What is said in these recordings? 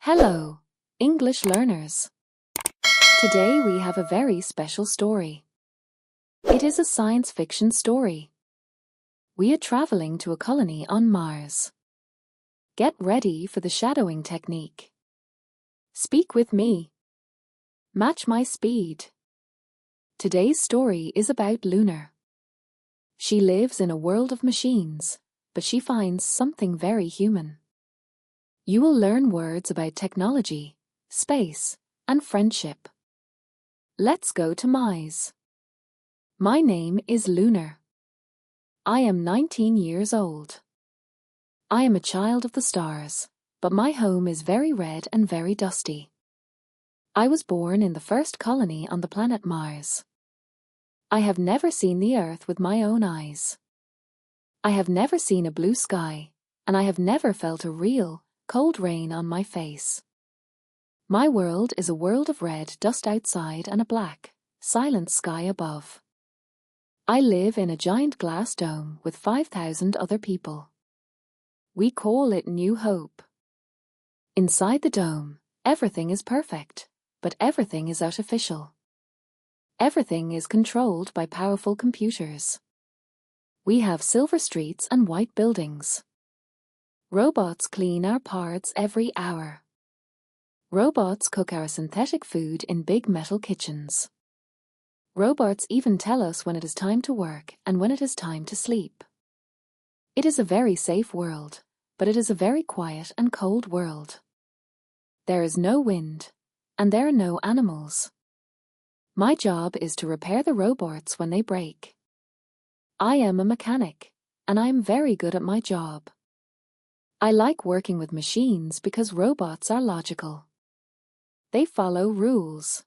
Hello, English learners. Today we have a very special story. It is a science fiction story. We are traveling to a colony on Mars. Get ready for the shadowing technique. Speak with me. Match my speed. Today's story is about Lunar. She lives in a world of machines, but she finds something very human. You will learn words about technology, space, and friendship. Let's go to Mars. My name is Lunar. I am 19 years old. I am a child of the stars, but my home is very red and very dusty. I was born in the first colony on the planet Mars. I have never seen the Earth with my own eyes. I have never seen a blue sky, and I have never felt a real, cold rain on my face. My world is a world of red dust outside and a black, silent sky above. I live in a giant glass dome with 5,000 other people. We call it New Hope. Inside the dome, everything is perfect, but everything is artificial. Everything is controlled by powerful computers. We have silver streets and white buildings. Robots clean our parts every hour. Robots cook our synthetic food in big metal kitchens. Robots even tell us when it is time to work and when it is time to sleep. It is a very safe world, but it is a very quiet and cold world. There is no wind, and there are no animals. My job is to repair the robots when they break. I am a mechanic, and I am very good at my job. I like working with machines because robots are logical. They follow rules.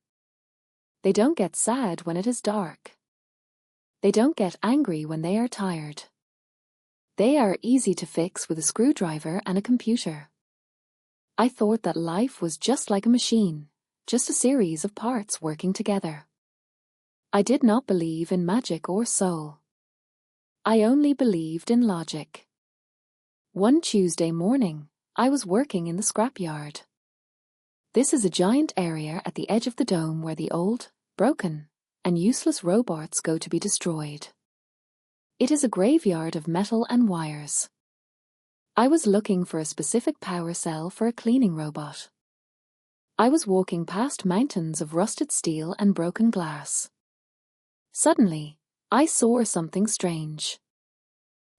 They don't get sad when it is dark. They don't get angry when they are tired. They are easy to fix with a screwdriver and a computer. I thought that life was just like a machine, just a series of parts working together. I did not believe in magic or soul. I only believed in logic. One Tuesday morning, I was working in the scrapyard. This is a giant area at the edge of the dome where the old, broken, and useless robots go to be destroyed. It is a graveyard of metal and wires. I was looking for a specific power cell for a cleaning robot. I was walking past mountains of rusted steel and broken glass. Suddenly, I saw something strange.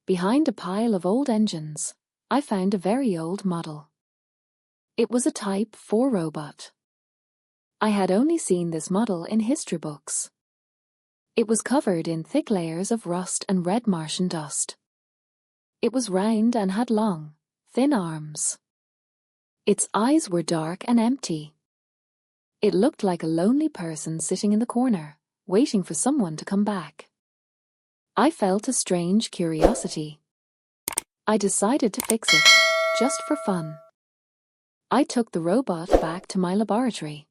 Behind a pile of old engines, I found a very old model. It was a Type 4 robot. I had only seen this model in history books. It was covered in thick layers of rust and red Martian dust. It was round and had long, thin arms. Its eyes were dark and empty. It looked like a lonely person sitting in the corner, waiting for someone to come back. I felt a strange curiosity. I decided to fix it, just for fun. I took the robot back to my laboratory.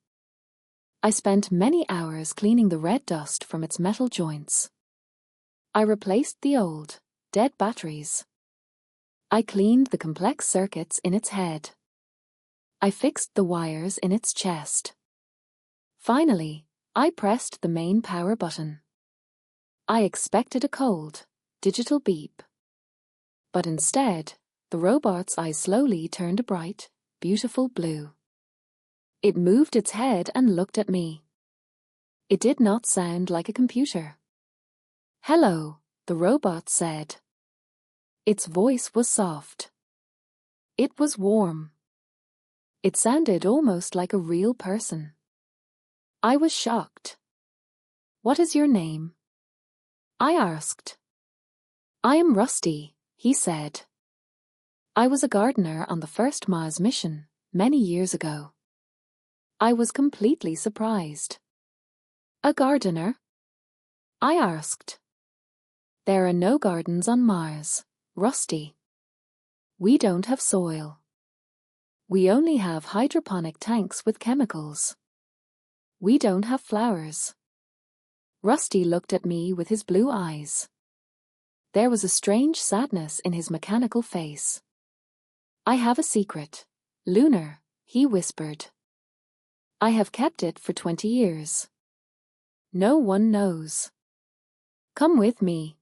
I spent many hours cleaning the red dust from its metal joints. I replaced the old, dead batteries. I cleaned the complex circuits in its head. I fixed the wires in its chest. Finally, I pressed the main power button. I expected a cold, digital beep. But instead, the robot's eyes slowly turned a bright, beautiful blue. It moved its head and looked at me. It did not sound like a computer. "Hello," the robot said. Its voice was soft. It was warm. It sounded almost like a real person. I was shocked. "What is your name?" I asked. "I am Rusty," he said. "I was a gardener on the first Mars mission, many years ago." I was completely surprised. "A gardener?" I asked. "There are no gardens on Mars, Rusty. We don't have soil. We only have hydroponic tanks with chemicals. We don't have flowers." Rusty looked at me with his blue eyes. There was a strange sadness in his mechanical face. "I have a secret, Lunar," he whispered. I have kept it for 20 years. No one knows. Come with me.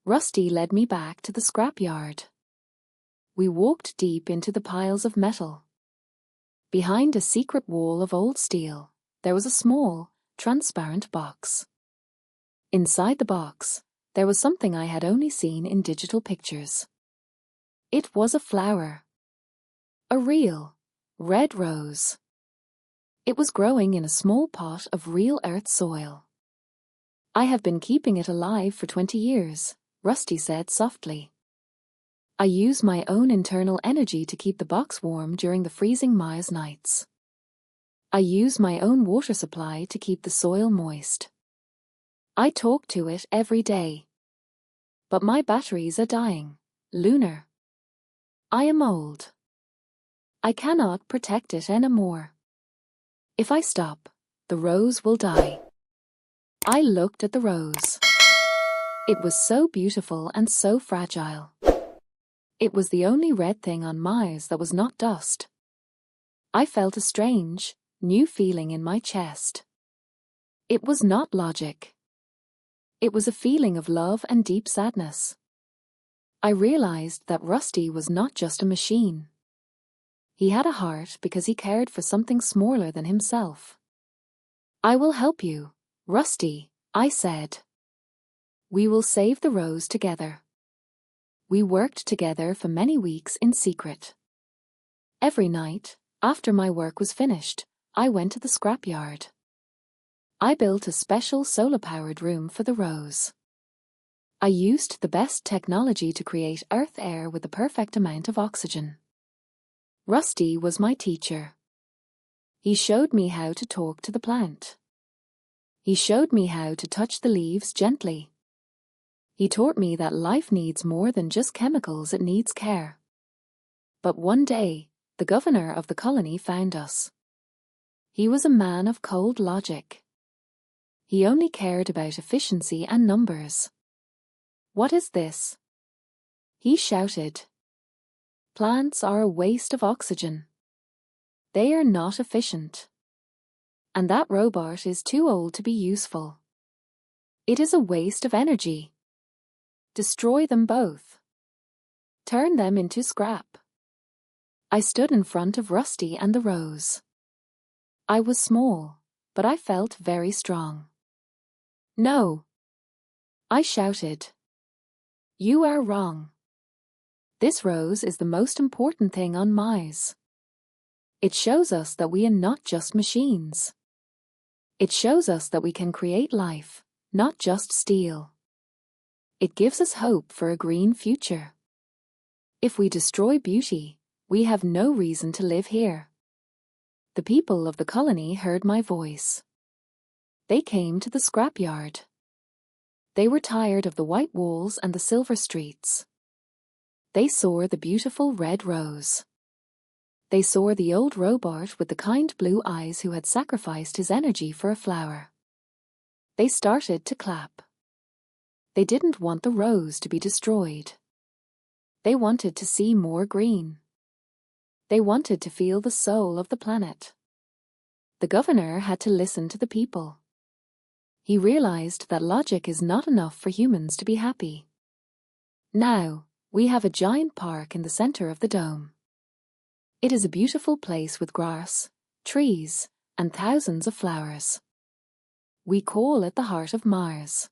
Rusty led me back to the scrapyard. We walked deep into the piles of metal. Behind a secret wall of old steel, there was a small, transparent box. Inside the box, there was something I had only seen in digital pictures. It was a flower. A real, red rose. It was growing in a small pot of real earth soil. I have been keeping it alive for 20 years, Rusty said softly. I use my own internal energy to keep the box warm during the freezing Mars nights. I use my own water supply to keep the soil moist. I talk to it every day. But my batteries are dying, Lunar. I am old. I cannot protect it anymore. If I stop, the rose will die. I looked at the rose. It was so beautiful and so fragile. It was the only red thing on Mars that was not dust. I felt a strange, new feeling in my chest. It was not logic. It was a feeling of love and deep sadness. I realized that Rusty was not just a machine. He had a heart because he cared for something smaller than himself. I will help you, Rusty, I said. We will save the rose together. We worked together for many weeks in secret. Every night, after my work was finished, I went to the scrapyard. I built a special solar-powered room for the rose. I used the best technology to create earth air with the perfect amount of oxygen. Rusty was my teacher. He showed me how to talk to the plant. He showed me how to touch the leaves gently. He taught me that life needs more than just chemicals, it needs care. But one day, the governor of the colony found us. He was a man of cold logic. He only cared about efficiency and numbers. What is this? He shouted. Plants are a waste of oxygen. They are not efficient. And that robot is too old to be useful. It is a waste of energy. Destroy them both. Turn them into scrap. I stood in front of Rusty and the rose. I was small, but I felt very strong. No. I shouted. You are wrong. This rose is the most important thing on Mars. It shows us that we are not just machines. It shows us that we can create life, not just steel. It gives us hope for a green future. If we destroy beauty, we have no reason to live here. The people of the colony heard my voice. They came to the scrapyard. They were tired of the white walls and the silver streets. They saw the beautiful red rose. They saw the old robot with the kind blue eyes who had sacrificed his energy for a flower. They started to clap. They didn't want the rose to be destroyed. They wanted to see more green. They wanted to feel the soul of the planet. The governor had to listen to the people. He realized that logic is not enough for humans to be happy. Now, we have a giant park in the center of the dome. It is a beautiful place with grass, trees, and thousands of flowers. We call it the heart of Mars.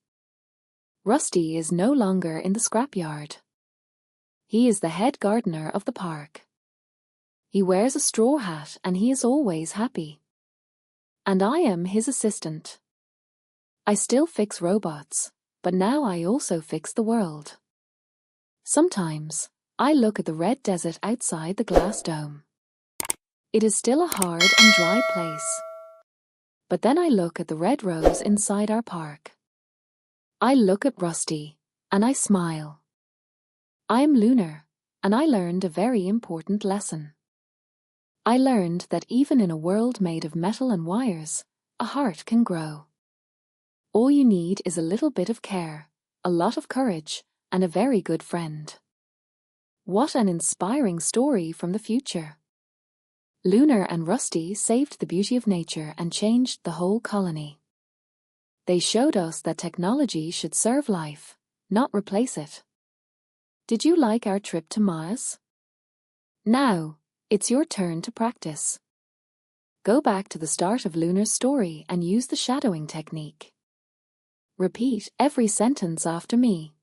Rusty is no longer in the scrapyard. He is the head gardener of the park. He wears a straw hat and he is always happy. And I am his assistant. I still fix robots, but now I also fix the world. Sometimes, I look at the red desert outside the glass dome. It is still a hard and dry place. But then I look at the red rose inside our park. I look at Rusty, and I smile. I am Lunar, and I learned a very important lesson. I learned that even in a world made of metal and wires, a heart can grow. All you need is a little bit of care, a lot of courage, and a very good friend. What an inspiring story from the future. Lunar and Rusty saved the beauty of nature and changed the whole colony. They showed us that technology should serve life, not replace it. Did you like our trip to Mars? Now, it's your turn to practice. Go back to the start of Lunar's story and use the shadowing technique. Repeat every sentence after me.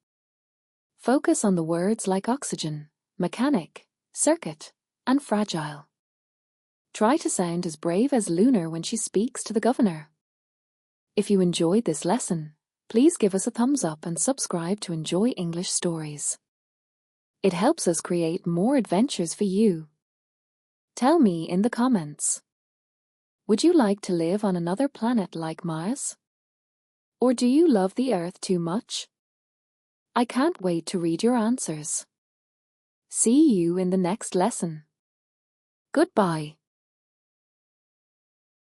Focus on the words like oxygen, mechanic, circuit, and fragile. Try to sound as brave as Lunar when she speaks to the governor. If you enjoyed this lesson, please give us a thumbs up and subscribe to Enjoy English Stories. It helps us create more adventures for you. Tell me in the comments. Would you like to live on another planet like Mars? Or do you love the Earth too much? I can't wait to read your answers. See you in the next lesson. Goodbye.